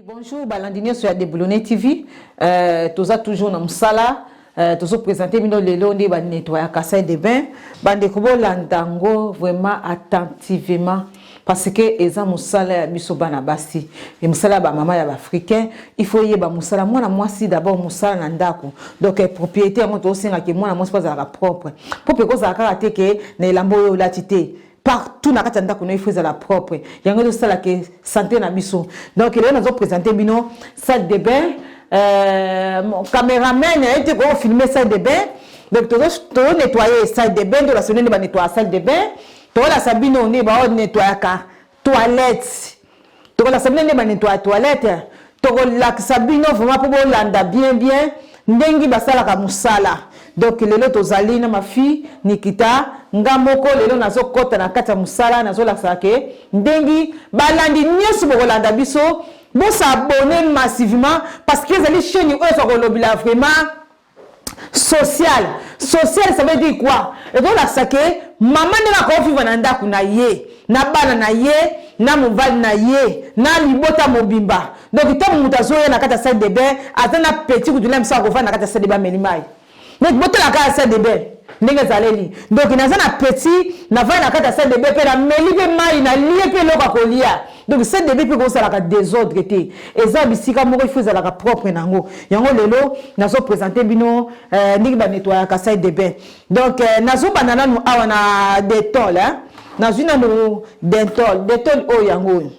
Bonjour, Balandini sur Déboulonné TV. Tous a toujours dans Msala. Tous a présenté Mino Lelo, on dit nettoyer Kassai de bain. Bande Kobo Landango vraiment attentivement parce que eza Msala biso bana basi. Et Msala ba maman ya africain, il faut y ba Msala moi na moi si d'abord Msala na ndako. Donc propriété à moi to singa que moi na moi pas za propre. Pour que ça karaté que na lambo yo latité. Partout na kati ndako no il faut la propre yango to sala ke santé na biso donc il nous a présenté bino salle de bain mon caméraman a été pour filmer salle de bain donc to nettoyer salle de bain de la semaine ba nettoyer salle de bain to la sabino on ba nettoyer ka toilette to la semaine ba nettoyer toilette to la sabino vraiment pour landa bien ndengi basala ka musala. Donc lelo tozali na ma fille Nikita ngamoko lelo nazo kota na kata musala nazo la sake ndengi balandi nyoso bokolanda biso bo s'abonner massivement parce que les chaînes eux sont kolobila vraiment social ça veut dire quoi et donc la sake maman ne la ko vivre na ndako na ye na bana na ye na mobali na ye na libota mobimba donc tant mutazo na kata salle de bain atana petit kudula msa ko fa na kata salle de bain melimai. Mais botte la carte salle de bain ndenge zaleli donc naza na petit na va na kata salle de bain pe na melibe mai na lié pe loka kolia donc salle de bain pe ko sala ka désordre té eza bisika moko il faut la propre nango yango lelo nazo présenter bino ndiki ba nettoyer ka salle de bain donc nazo banana no awa na détol hein nazo na no détol o yango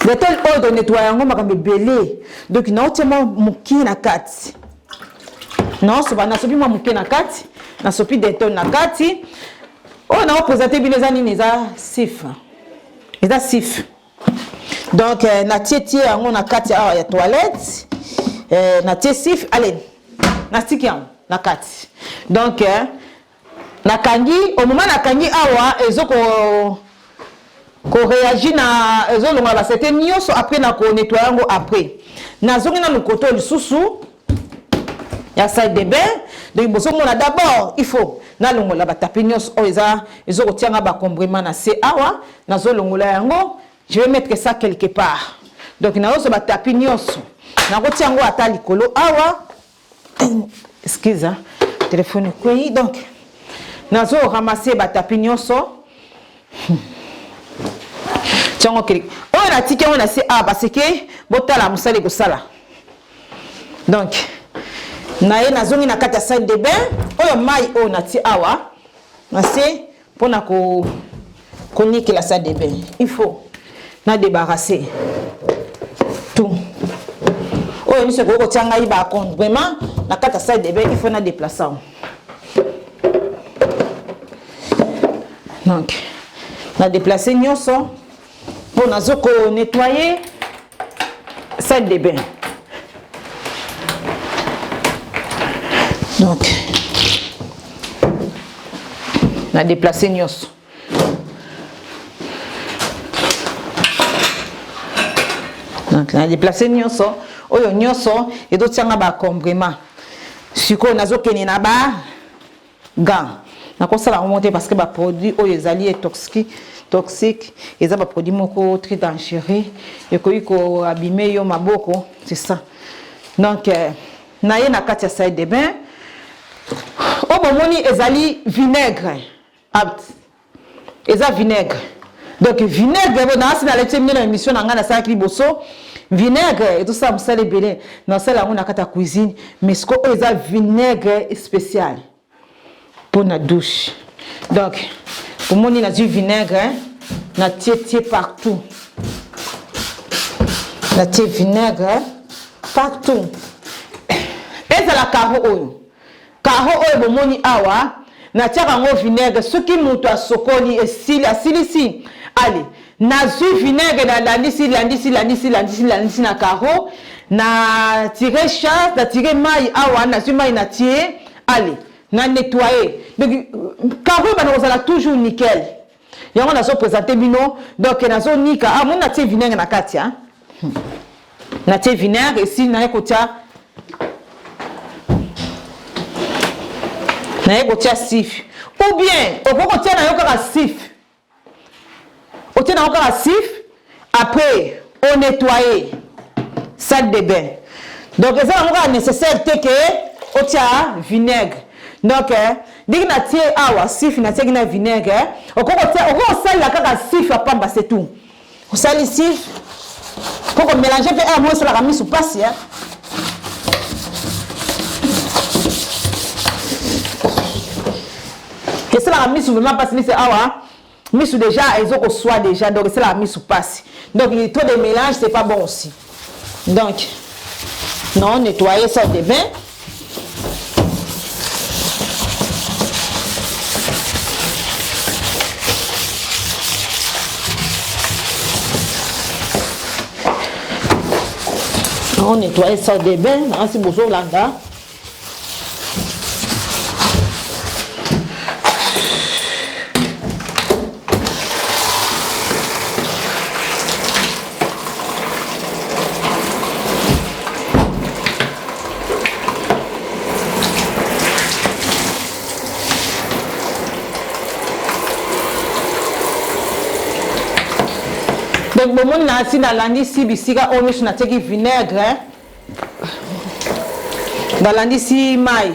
détol o de nettoyer yango makambe belé donc na otema muki na kati. Non, c'est pas nasopi moi muke na kati, nasopi détol na kati. On a présenté bien les années sif. Eza sif. Donc na tieti yango na kati ya toilette. Na tie sif, allez. Na stiki yango na kati. Donc na kangi, au moment na kangi awa ezoko ko réagit na ezo longa ba c'était nyoso après na ko nettoyer yango après. Na zongi na lukoto lisusu. Il y a salle de bain donc d'abord il faut na longola ba tapinios oza ezo kotianga ba combrement na se awa na zo longola yango je vais mettre ça quelque part donc na zo ba tapinios na kotiango ata likolo awa excuse téléphone quoi donc na zo ramasser ba tapinios tiango klik on a tiké on a se a parce que botala musale ko sala donc na ye nazongi na kata salle de bain oyo mai o na ti awa na se pona ko koniki la salle de bain il faut na débarrasser tout oyo ni se ko tianga iba compte vraiment na kata salle de bain il faut na déplacer donc na déplacer nyoso pour nazo ko nettoyer salle de bain. Donc, on a déplacé Nyos. Donc, on a déplacé Nyos. Oyo Nyos, et d'autres tiens à complément. Si on a zokeni na ba gants. Na ko sala remonter parce que ba produit oyo ezali est toxique, et ça ba produit moko très dangereux et ko abîmer yo maboko, c'est ça. Donc, na ye na kati ya salle de bain. O bomoni ezali vinaigre apt eza vinaigre donc vinaigre bon na sina la tsemina na émission na ngana sakli boso vinaigre et tout ça musale belé na sala ngona kata cuisine mais ce que eza vinaigre spécial pour la douche donc bomoni na du vinaigre na tié partout na tié vinaigre partout et ça la caro oyo Karo oyo bomoni awa na tiaka ngo vinaigre soki mutu asokoli asilisi allez na zu vinaigre na landisi na karo na tirer chasse na tirer mai awa na zu mai na tie allez na nettoyer donc karo ba na toujours nickel yango na so présenter bino donc na zo nika mon na tie vinaigre na kati hein na tie vinaigre ici na ekotia na yeko tia sif ou bien okoko tia na yoka sif otia na yoka sif après on nettoyer salle de bain. Donc ça va nécessaire que au tia vinaigre. Donc dès que na tie awa sif na tie na vinaigre, au sel la kaka sif a pamba c'est tout. Au sel ici pour mélanger fait moi sur la remise sous passe hein. Et c'est la remise sous vraiment passe c'est awa. Mais sous déjà ils ont soit déjà donc c'est la mise sous passe. Donc il y a trop de mélange c'est pas bon aussi. Donc non, nettoyer ça de bain. On nettoie ça de bain, ainsi bonjour là-bas. Donc, bon, on a ici dans l'andi si bisika on met na teki vinaigre. Dans l'andi si maï.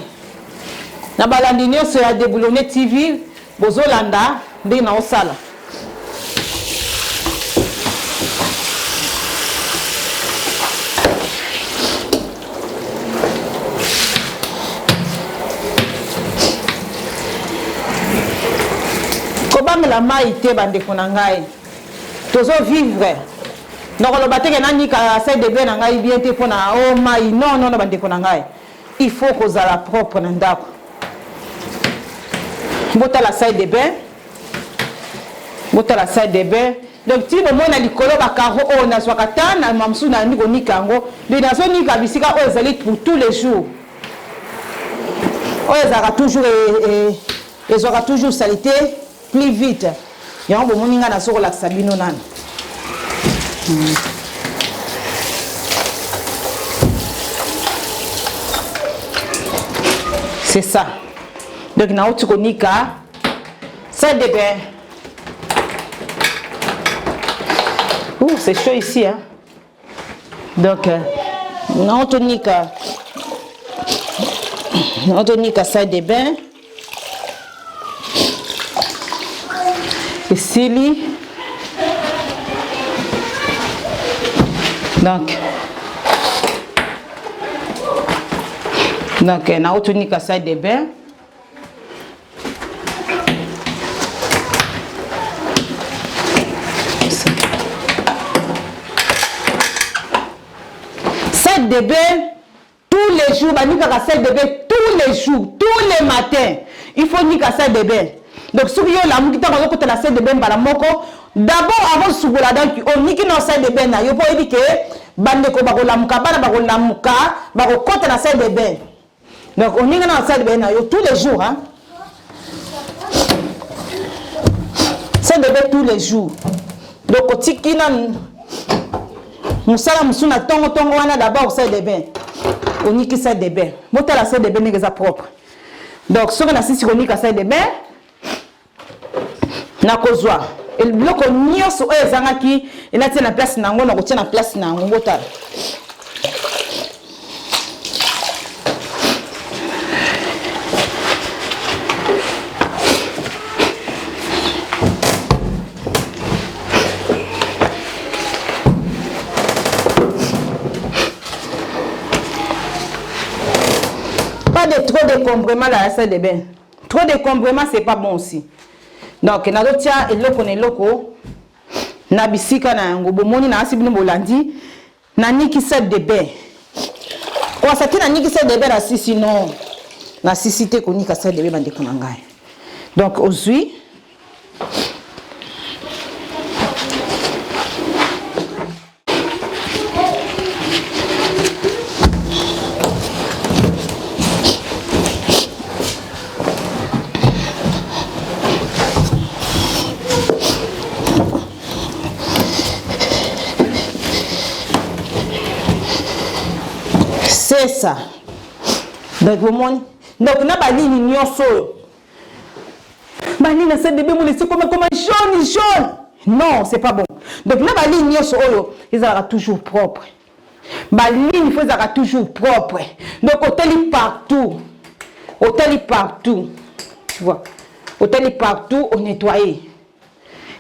Na balandi nyo se a déboulonné TV, bozo landa, de na osala. Comment la maï te bande konangai? Tozo vivre. Donc le bateau que nani ka sai de bien ngai bien te pona oh mai non bande konangai. Il faut que ça la propre ndako. Bota la salle de bain. Bota la salle de bain. Donc si le monde a likolo ba karo o na swakata na mamsu na ndiko nikango, de na so nika bisika o ezali pour tous les jours. O ezaka toujours ezaka toujours salité plus vite. Yango moninga na soko la sabino nana. C'est ça. Donc na otu konika ça de bain. Ouh, c'est chaud ici hein. Donc na otu nika ça de bain. Ici, donc on a obtenu que ça de bain. Salle de bain tous les jours, bah nous salle de bain tous les jours, tous les matins. Il faut ni salle de bain. Donc, si vous avez la mouquita, vous avez la salle de bain, d'abord, avant de se la dent, on n'y a pas salle de bain. Il faut dire que bandeko bako la mouka, bako la mouka, bako côté la salle de bain. Donc, on y a la salle de bain tous les jours. Hein? Salle de bain tous les jours. Donc, on tiki na musala musuna tongo wana d'abord salle de bain. On n'y a que salle de bain. Monter la salle de bain n'est pas propre. Donc, si on a si on y a salle de bain. Na kozwa el bloko nyoso oyo ezangaki elati na place nango na kotia na place nango ngota pas de trop d'encombrement dans la salle de bain. Trop d'encombrement c'est pas bon aussi. Donc na dotia eloko na eloko na bisika na yango bomoni na asibino bolandi na niki salle de bain. O saki na niki salle de bain na sisi non na sisi te ko nika salle de bain bande konangai. Donc aujourd'hui c'est ça. Donc, donc na balini nyonso. Balini c'est de bébé c'est comme jaune. Non, c'est pas bon. Donc na balini nyonso oyo, ils sont toujours propres. Ma ligne, il faut être toujours propre. Donc, hôtel partout. Hôtel partout. Tu vois. Hôtel partout, on nettoie.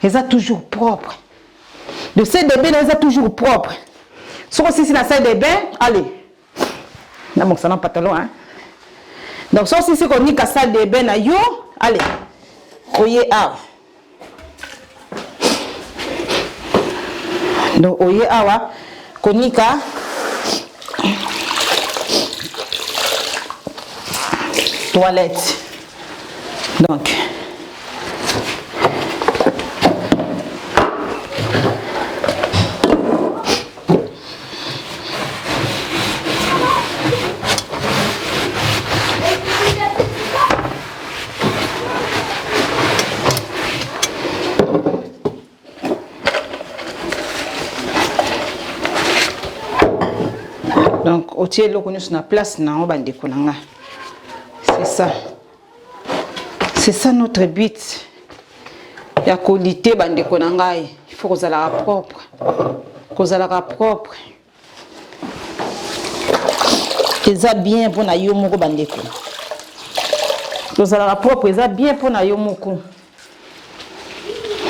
Ils sont toujours propres. Le salle de bain, ils sont toujours propres. Si on est dans la salle de bain, allez. Là, mon salon pantalon, hein. Donc, si on est dans la salle de bain, allez. Oye, ah. Donc, oye, ah, konika. Toilette. Donc. Donc, au tiers de la place, c'est ça. C'est ça notre but. Il y a qualité, il faut que la propre. Que la propre. Que ça bien pour na yomoko bandeko. Que la propre, ça bien pour na yomoko.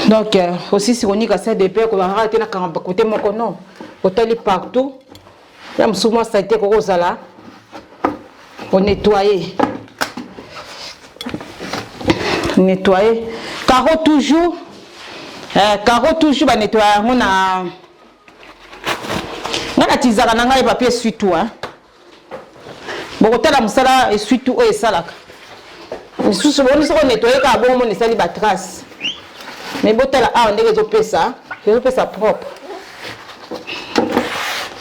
Donc, aussi, si on y a de paix, on va arrêter na côté moko non. Côté partout. Là, souvent, ça a été pour nettoyer. Nettoyer. Carreau toujours. Carreau toujours, nettoyer. On a tisara nanga et papier suit tout. Bon, côté la moussala et suit tout et ça. Nous sommes nettoyer car bon, on est sali la trace. Mais bon, on est résolvé ça. Résolvé ça propre.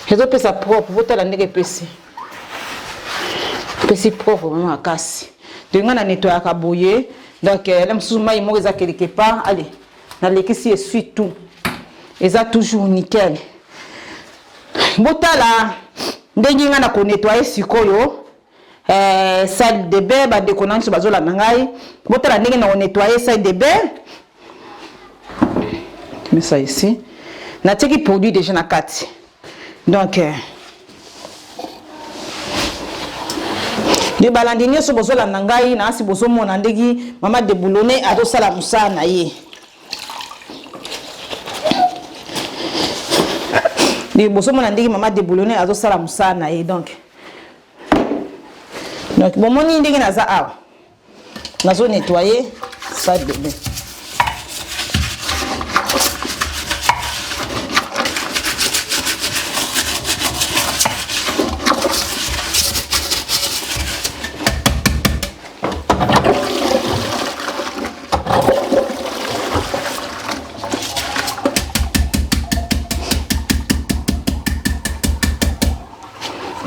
Je dois ça propre, vous avez un PC. PC propre, vraiment à casse. Donc, on a nettoyé à bouillir. Donc, là, souvent, il m'a quelque part. Allez, dans les caisses, il suit tout. Et ça, toujours nickel. Botala, dès qu'on a nettoyé sur Koyo, salle de bain, bah, déconnant sur Bazola Nangai. Botala, dès qu'on a nettoyé salle de bain. Mais ça ici. On a qui produit déjà dans 4. Donc, les balandiniers sont besoin de nangai, na si besoin mon andegi, maman de boulonné à dos la moussa naïe. Les besoin mon andegi, maman de boulonné à dos la moussa naïe. Donc, bon mon indegi na za a, na zo nettoyer ça de bain.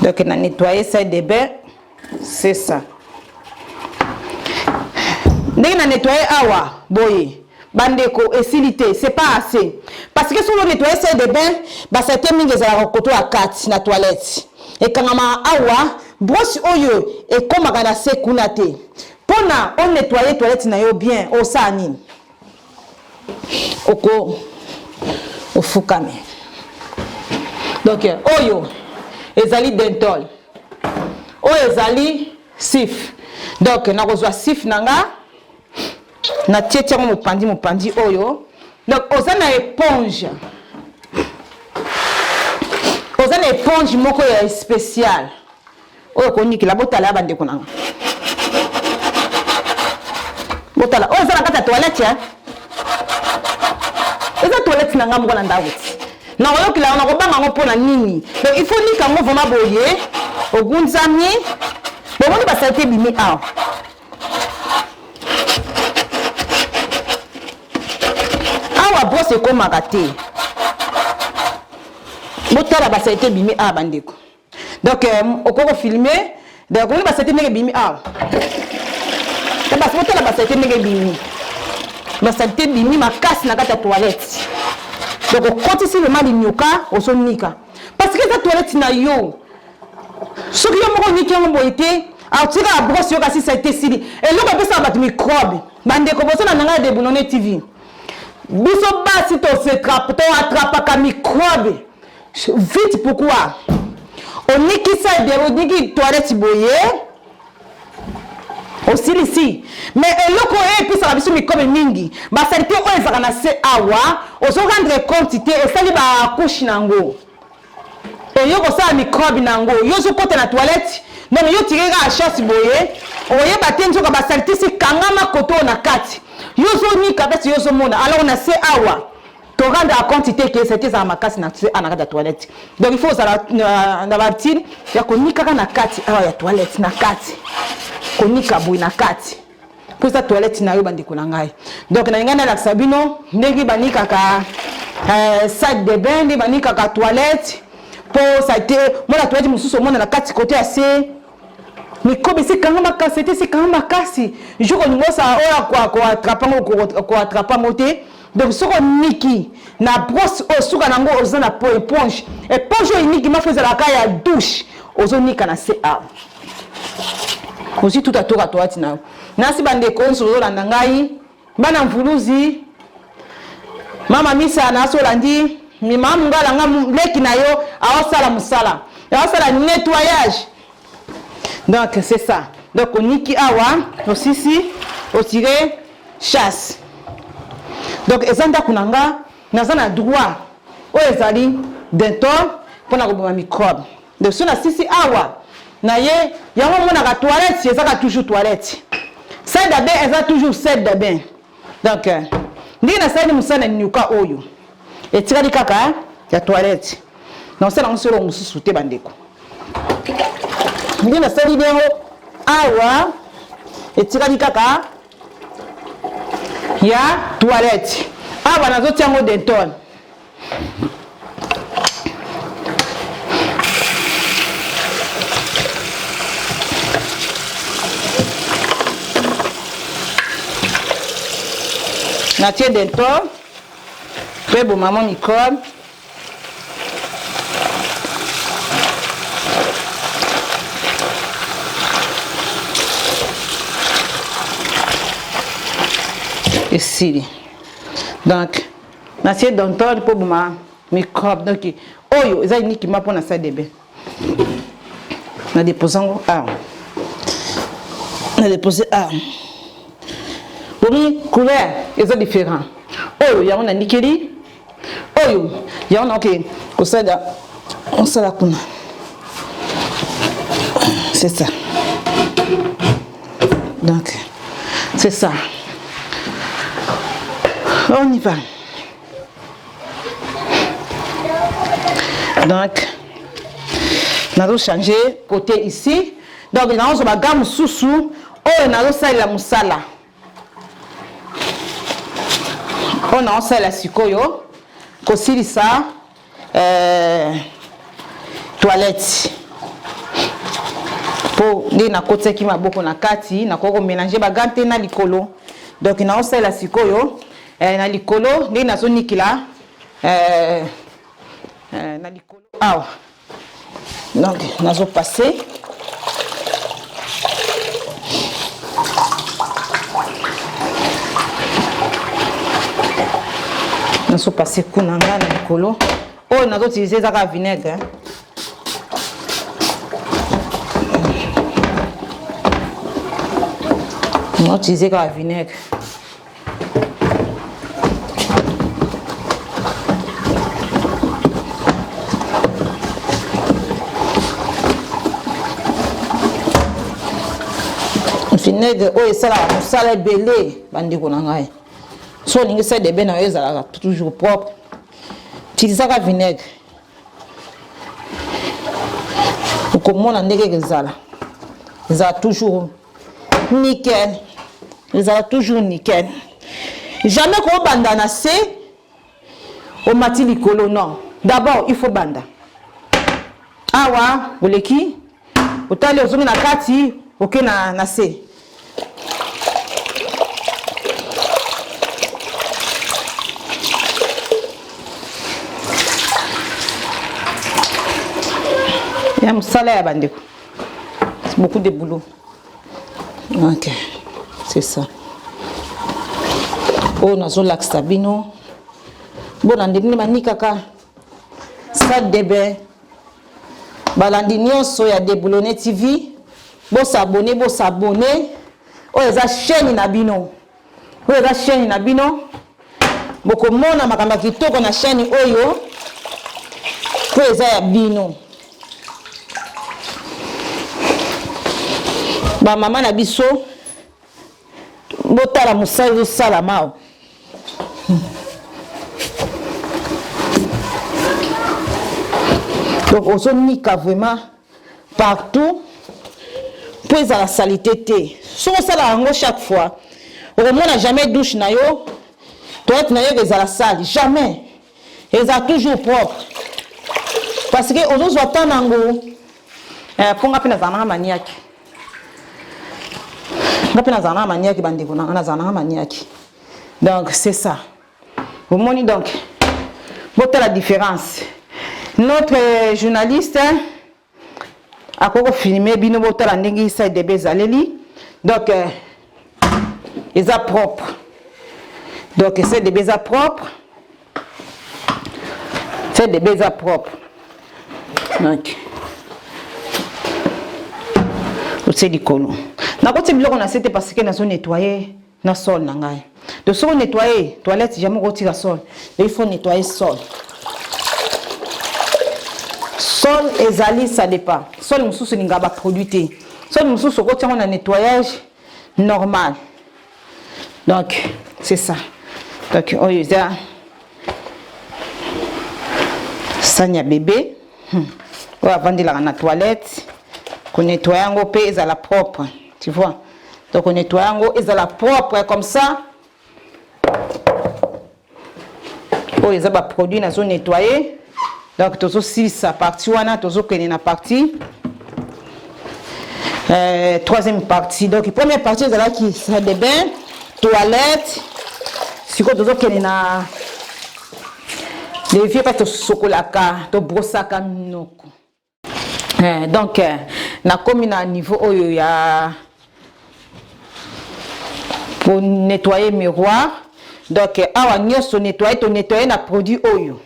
Donc, on a nettoyé ça de bain, c'est ça. Dès qu'on a nettoyé awa, boye, bandeko, et silité, c'est pas assez. Parce que si on nettoie ça de bain, bah ça termine les côté à 4 dans la toilette. Et quand on a awa, brosse oyo, et comme on a sekunate. Pour on nettoyer la toilette na yo bien, au sani. Au fukame. Donc, oyo. Ezali dentol. O ezali sif. Donc na kozwa sif nanga na tietia mo pandi oyo. Donc oza na éponge. Oza na éponge moko ya spécial. Oyo koniki la botala bande konanga. Botala oza na kata toilette ya. Eza toilette nanga moko na ndawuti. Non, on a pas nini. Donc il faut ni quand on va boyer au gunzami. Bon, on va s'arrêter bimi a. Ah, wa brosse comme magaté. Botala va s'arrêter bimi a bandeko. Donc au cours filmer, donc on va s'arrêter nege bimi a. Parce que botala va s'arrêter nege bimi. Va s'arrêter bimi ma casse na kata toilette. Donc, quand ici le mal ignoka, on s'en nika. Parce que cette toilette na yo, ce qui est mon nika mon boité, a tiré la brosse yoga si ça a été sili. Et l'on appelle ça battre microbe. Bande comme ça na nga de Boulonné TV. Biso bas si to se attrape ka microbe. Vite pourquoi? On niki ça de on niki toilette boye. Aussi ici. Mais eloko e puis ça va biso mikobe mingi. Ba salite o ezaka na se awa, ozo rendre compte te esali ba couche nango. Et yo ko sa microbe nango, yo zo kote na toilette. Non yo tirera a chasse boye. Oye batenzo ka ba salite si kangama koto na kati. Yo zo ni kabesi yo zo mona. Alors on a se awa. To rendre à quantité que c'était ça makasi na anaka toilette. Donc il faut ça na batine ya ko ni kaka na kati awa ya toilette na kati. Ko ni kabu na kati. Pour sa toilette na yo bandiko na ngai. Donc na ngana la sabino ndeki banika ka sac de bain ndi banika ka toilette pour ça été moi la toilette mususu mona na kati côté assez mikobe si kanga makasi c'était si kanga makasi. Je ko ngosa oya ko attrapa moté. Donc ce qu'on niki na brosse au suka nango ozana po éponge niki ma faisait la caille à douche ozo nika na CA aussi tout à tour à toi tina nasi bande ko nso landa ngai bana mvuluzi mama misa na so landi mi mama ngala ngam leki na yo awasala musala awasala nettoyage donc c'est ça donc on niki awa aussi si au tirer chasse. Donc ezanda kunanga nazana droit o ezali denton pona ko boma microbe. Donc sona sisi awa na ye yango mona ka toilette ezaka toujours toilette. Salle de bain ezaka toujours salle de bain. Donc ndi na salle musana nyuka oyo. Etikali kaka ya toilette. Donc c'est là on se lo mususu te bandeko. Ndi na salle dengo awa etikali kaka ya toilette. Ah, voilà, nous avons des tonnes. Natie des tonnes. Très beau, maman microbe. Ici. Donc, nasie d'entendre pour ma microbe. Donc, oyo, ça ni qui m'a pour na salle de bain. Na déposant ah. Na déposer ah. Bon, couleur, c'est différent. Oyo, ya on a nikeli. Oyo, ya on a OK. On ça la kuna. C'est ça. Donc, c'est ça. On y va. Donc, nous allons changer côté ici. Donc, nous allons faire gamme sous-sous. Oh, nous allons faire la moussala. On a fait la sikoyo. Kosili ça. Toilette. Pour les na côté qui m'a beaucoup na kati, na koko mélanger bagante na likolo. Donc, nous allons faire la sikoyo. Na likolo ndi na zoni kila na likolo awa donc nazo passer kunanga na likolo oh nazo utiliser za vinaigre on utiliser ka vinaigre. Vinaigre oh ça la musala belé bandiko na ngai so ningi ça de bena ezala toujours propre utiliser ka vinaigre ukomona ndeke ezala toujours nickel ezala toujours nickel jamais ko banda na se au mati likolo non d'abord il faut banda awa boleki otali ozongi na kati OK na se ya musala ya bandeko c'est beaucoup de boulot. OK c'est ça oh nazo lax sabino bon andini manika ka salle de bain balandi nyonso ya Déboulonné TV bo s'abonner oyo eza chaîne na bino boko mona makambo kitoko na chaîne oyo po eza ya bino ba mama na biso botala musali salama donc on nika vraiment partout pour la saleté so ça la rango chaque fois on n'a jamais douche na yo toilette na yo que la sale jamais ils a toujours propre parce que on doit attendre nango pour ngapena zana maniaki bandeko na zana maniaki donc c'est ça vous montrez donc votre la différence. Notre journaliste a filmé bino botala ndenge isa de bezaleli donc ils sont propres donc c'est des beza propres donc c'est du colon na côté biloko na c'était parce que na zone nettoyer na sol na ngai de so nettoyer toilette jamais retirer sol il faut nettoyer sol ezali ça dépend sol mususu ninga ba produit sol mususu ko tiana nettoyage normal donc c'est ça donc on y a sanya bébé on va vendre la toilette qu'on nettoie ngo pe ezala propre tu vois donc on nettoie ngo ezala propre comme ça oh ils a ba produit na zone nettoyer. Donc, tous aussi sa partie, on a tous qui na partie. Troisième partie. Donc, la première partie, c'est là qui c'est des bains, toilettes. Si quoi tous qui na les vieux pas tous sokolaka, tous brossaka minoko. Donc, na commune à niveau où il y a pour nettoyer miroir. Donc, awa nyoso nettoyer na produit oyo.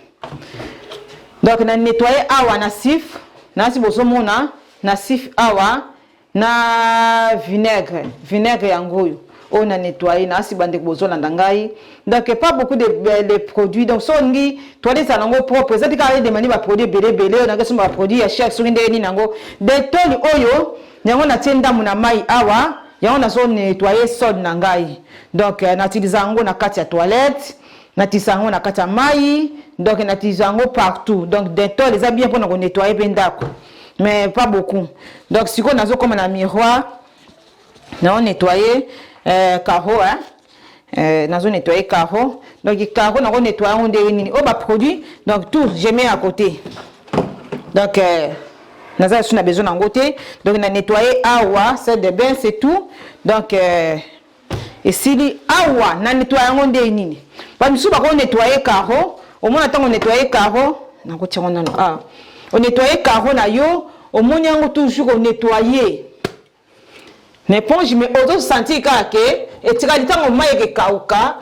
Donc na nettoyer awa na sif na si bozomona na sif awa na vinaigre yangoyo on a nettoyé na si bande bozolanda ngai donc pas beaucoup de produits donc so ngi toilette ça nango propre ça dit quand des mani ba produit belé on a que ba produit ya chaque sur ndeni nango detoli oyo yango na tienda muna mai awa yango na so nettoyer sol na ngai donc na utiliser ngo na kati ya toilette na tisango na kati ya mai donc na tisango partout donc détol les a bien pour nous nettoyer pendako mais pas beaucoup donc si on a zo comme na miroir na on nettoyer carreau na zo nettoyer carreau donc carreau na on nettoyer on nini o ba produit donc tout je mets à côté donc na za suna besoin en côté donc na nettoyer awa c'est de bain c'est tout donc et si awa na nettoyer on nini ba misu ba ko nettoyer carreau au moins attend on nettoyer carreau na ko tiana na on nettoyer carreau na yo au moins yango toujours on nettoyer l'éponge mais auto sentir que et tira du temps au mai que kauka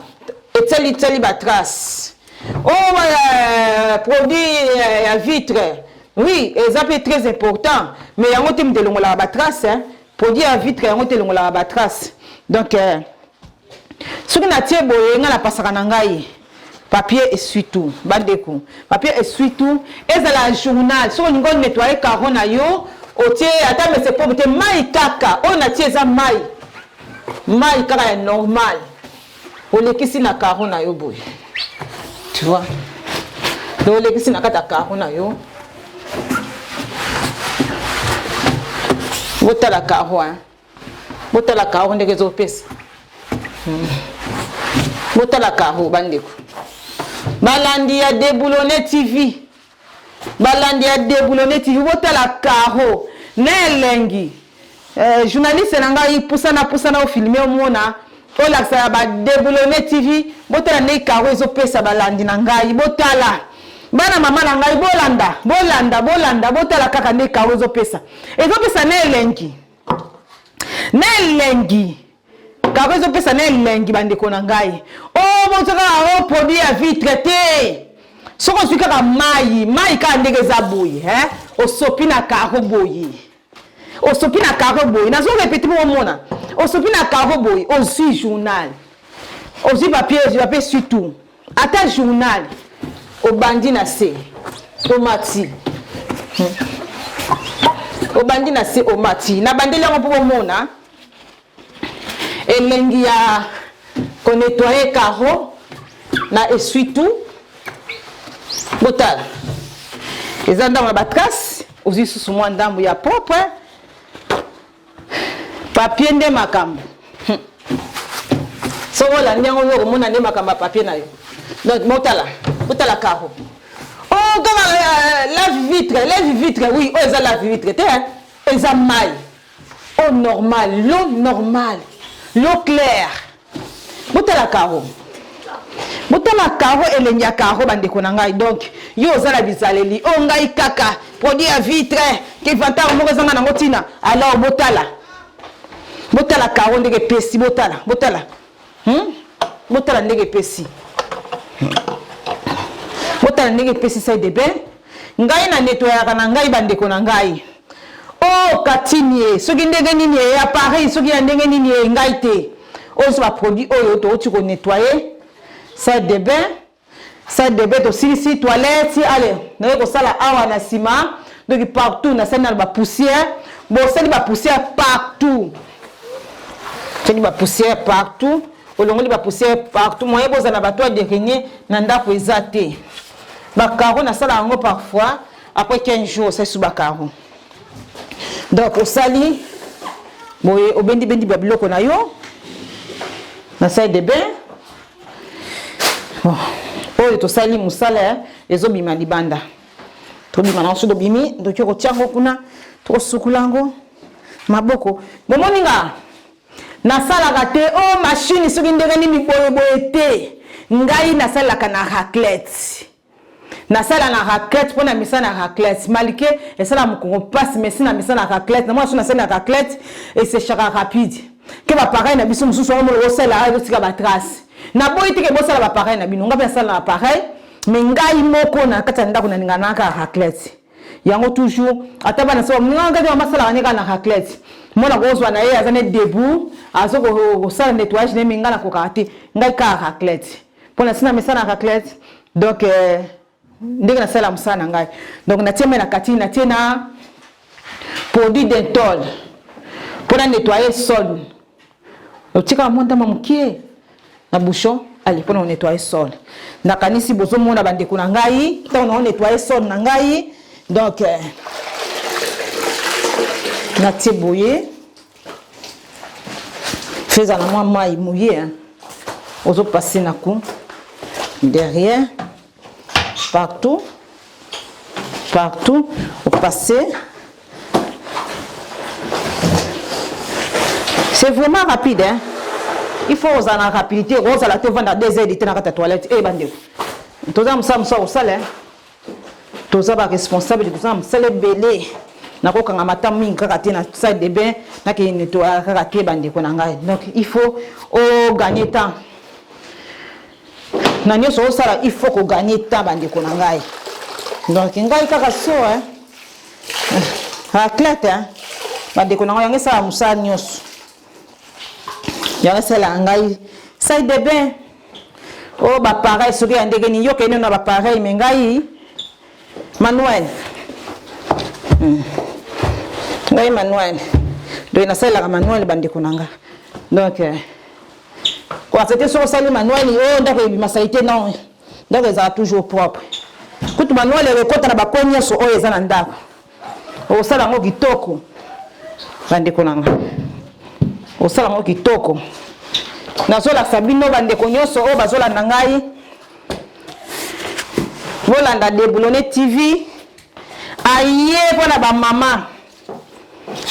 et teli ba trace produit à vitre oui et ça peut être très important mais yango tim de longola ba trace produit à vitre yango te longola ba trace donc ce que na tie boye nga la pasaka na ngai papier essuie-tout bandeko papier essuie-tout et la journal so ngo nettoyer carreau na yo otie ata mais c'est pas te mai kaka on a tie za mai kaka est normal o lekisi na carreau na yo boye tu vois do lekisi na kata carreau na yo botala carreau ndeke zo pesa botala carreau bandeko balandi ya Déboulonné TV botala carreau nelengi journaliste nanga yi pusana o filmer o mona o laksa ba Déboulonné TV botala ne carreau ezo pesa balandi na ngai botala bana mama na ngai bolanda botala kaka ne carreau ezo pesa nelengi carreau ezo pesa nelengi bandeko na ngai o motoka o produit à vitre te soko zwi kaka mai ka ndenge za boye osopi na karo boye osopi na karo boye nazo répéter mo mona osopi na karo boye aussi journal aussi papier surtout ata journal obandi na se omati obandi na se omati na bandeli yango po mona elengi ya ko nettoyer karo na essuie-tout botala eza ndambo na batrace ozi susu mwa ndambo ya propre papier nde makambo soko olandi yango yo komona nde makambo ya papier na yo donc botala karo oh kaka lave vitre oui oyo eza lave vitre te eza mai eau normale l'eau normale l'eau claire botala karo botala karo elengi ya karo bandeko na ngai donc yo ozala bizaleli o ngai kaka produit ya vitre kivantaro moko ezanga nango ntina alors botala karo ndenge pesi botala ndenge pesi botala ndenge pesi sai de bain ngai na nettoyaka na ngai bandeko na ngai o katini soki ndenge nini appareil soki ya ndenge nini ngai te oyo ba produit oyo to ko nettoyer salle de bain to silisi toilette allez na ko sala awa na sima donc partout na sala ba poussière bon sala ba poussière partout sala ba poussière partout olongoli ba poussière partout moyen boza na bato de régner na ndako ezate ba caro na sala ngo parfois après 15 jours c'est sous ba caro donc au sali boye obendi ba biloko na yo na salle de bain bon oyo to sali musala ezobima libanda to bima na sodo bimi donc ko tiango kuna to sukulango maboko momoninga na sala gate o machine soki ndenge ni boye te ngai na sala kana raclette na sala na raclette pona misana raclette malike et sala mukongo passe mesina misana raclette na moi na sala raclette et c'est chaka rapide que ba pareil na biso mususu mo lo sala ayo tika ba trace na boyi tike bo sala ba pareil na bino ngabe sala pareil mais ngai moko na kata ndako na ningana ka raclette yango toujours ataba na so nganga de masala ngana na raclette mona gozwa na ye azane debout azoko sala nettoyage ne mingana ko kati ngai ka raclette pona sina misana raclette donc ndenge na sala musana ngai donc na tiema na kati na tiena produit Dettol pour nettoyer sol otika monta mamukie na bouchon allez pour nettoyer sol na kanisi bozo mona bandeko na ngai to na nettoyer sol na ngai donc na tiboye fais à la moi mai mouillé hein ozo passer na coup derrière partout au passer c'est vraiment rapide hein il faut aux en rapidité rose à la te vendre 2 heures de temps dans ta toilette et bandeko toza musa au sale toza ba responsable de toza musale belé na ko kanga mata mingi kaka te na salle de bain na ke nettoyer kaka te bandeko na ngai donc il faut gagner temps na nyoso osala il faut ko gagner temps bandeko na ngai donc ngai kaka so hein raclette hein bandeko na ngai ngesa sala musa nyoso yanga sala ngai salle de bain o ba pareil soki andenge ni yo kene na ba pareil mais ngai manuel ngai manuel donc na sala manuel bandeko na ngai donc quoi c'était sur sali manuel o ndako bimasalite non donc ça toujours propre kutu manuel rekota na ba konyeso o eza na ndako o sala ngo kitoko bandeko na ngai o sala ngo kitoko nazola sabino bandeko nyoso o bazola na ngai volanda Déboulonné TV aye pona ba mama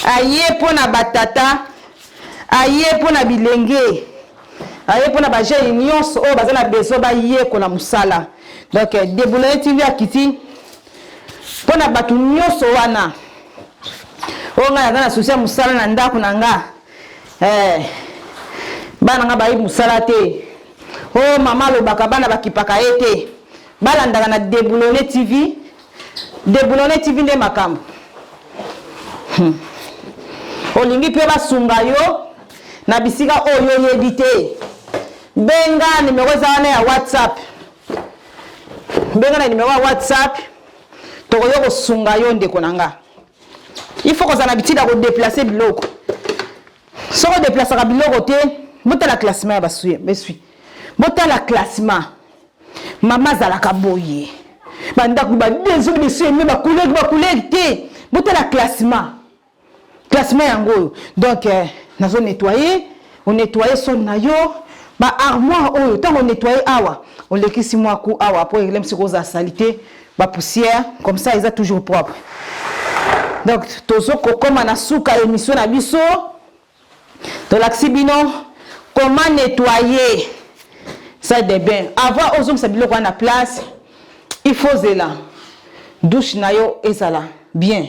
aye pona batata aye pona bilenge aye pona ba jeune nyonso o bazala beso ba ye ko na musala donc Déboulonné TV akiti pona batu nyonso wana o nga na souci musala na ndako na nga bana nga bayi musala te o mama lo baka bana bakipaka ete balandaka na Déboulonné TV. Déboulonné TV nde makambo. Olingi pe basunga yo na bisika oyo yebite. Benga numéro za ya WhatsApp. Benga na numéro ya WhatsApp. Tokoyo ko sunga yo ndeko nanga. Il faut que ça n'habitude à déplacer biloko. Si on déplace à biloko te, bota la classement ba suye, me suis. Bota la classement. Mama za la kaboye. Banda ku ba dezo de suye me ba collègue te. Bota la classement. Classement yango. Donc nazo nettoyer, on nettoyer son nayo, ba armoire oyo, tant on nettoyer awa, on le kisi moi ku awa pour régler ce cause à salité, ba poussière, comme ça ils sont toujours propre. Donc tozo kokoma na suka émission na biso. De l'axibino, comment nettoyer ça de bain. Avant aux hommes ça biloko na place, il faut zela. Douche na yo ezala bien.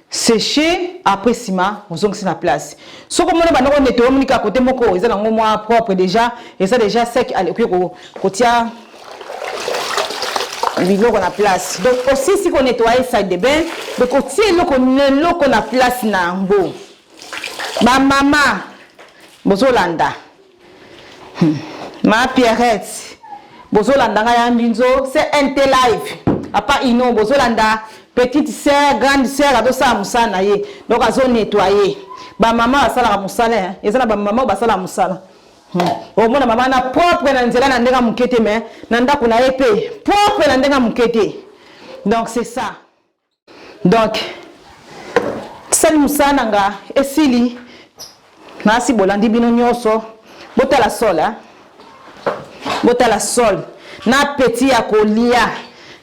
Sécher après sima, aux hommes c'est na place. So comme on va nettoyer mon ka côté moko, ezala moi propre déjà et ça déjà sec à l'époque kotia biloko na place. Donc aussi si on nettoyer ça de bain, donc kotia loko na place na ngo. Ma maman, bozolanda. Ma Pierrette, bozolanda nga mbinzo, c'est NT live. A part ino bozolanda, petite sœur, grande sœur, ado sa musana ye. Donc azo nettoyer. Ba maman asala musala, hein. Ezana ba maman basala musala. Au mona maman na propre na nzela na ndenga mukete mais na ndako na épée. Propre na ndenga mukete. Donc c'est ça. Donc sali musana nga esili nasi bolandi bino nyoso bota la sol hein. Bota la sol na petit ya kolia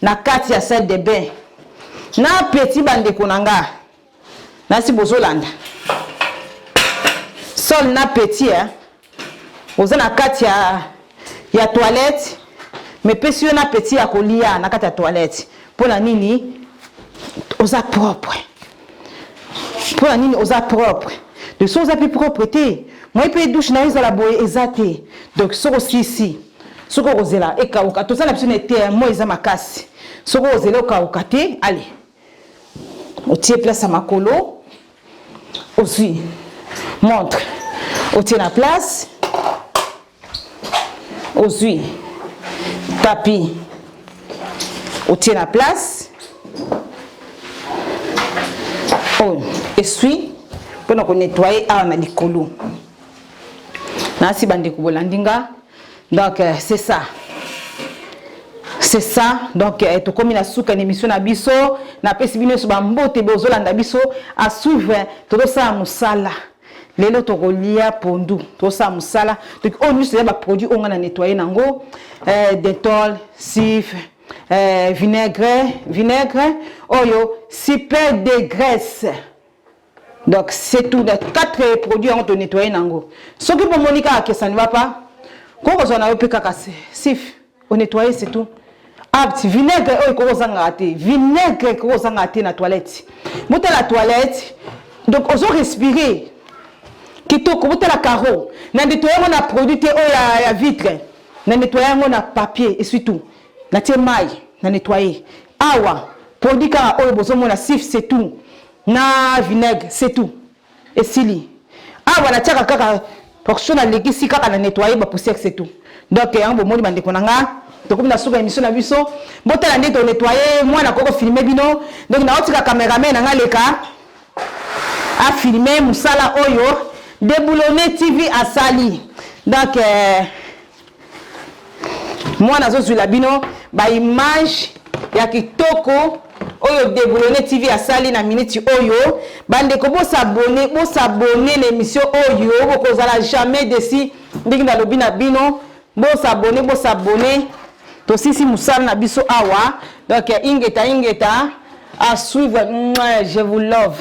na kati ya salle de bain na petit bande konanga nasi bozolanda sol na petit hein. Oza na kati ya toilette mais pesi na petit ya kolia na kati ya toilette pona nini oza propre. Pour la nini oza propre. De choses à plus propreté. Moi peut douche na la boye ezate. Donc soko ici. Soko ozela e kauka. Tout ça la personne était moi eza makasi. Soko ozela o kauka te, allez. O tie place à makolo. Aussi. Montre. O tie la place. Aussi. Tapis. O tie la place. Oh, essuie pour nous nettoyer à na likolo. Na si bande ko bolandinga. Donc c'est ça. C'est ça. Donc to komi na suka émission na biso na pesi bino so bambote bozolanda biso a suivre to sa musala. Lelo to kolia pondu to sa musala. Donc on nous c'est ba produit on na nettoyer nango détol, sif, vinaigre, oyo, super de graisse. Donc c'est tout. 4 produits on te nettoyer nango. Ce qui pour Monica que ça ne va pas. Quand on a eu casse, sif, on nettoyer c'est tout. Ah, vinaigre oyo ko zanga te. Vinaigre ko zanga te na toilette. Monter la toilette. Donc on respirer. Kitoko monter la carreau. Na nettoyer on a produit oyo ya vitre. Na nettoyer on a papier et surtout. Na tie maille, na nettoyer. Awa, produit ka oyo bozomo na sif c'est tout. Na vinaigre c'est tout. Et sili. Awa na tia kaka portion na lekisi kaka na nettoyer ba poussière c'est tout. Donc en bo moni bande konanga, to comme na suka émission na biso, botala nde to nettoyer, moi na koko filmer bino. Donc na otika cameraman nga leka a filmer musala oyo Déboulonné TV asali. Donc moi nazo zula bino ba image ya kitoko oyo Déboulonné TV asali na minute oyo bande ko bo s'abonner l'émission oyo ko zala jamais desi ndingi na lobina bino bo s'abonner to sisi musala na biso awa. Donc ingeta à suivre. Je vous love.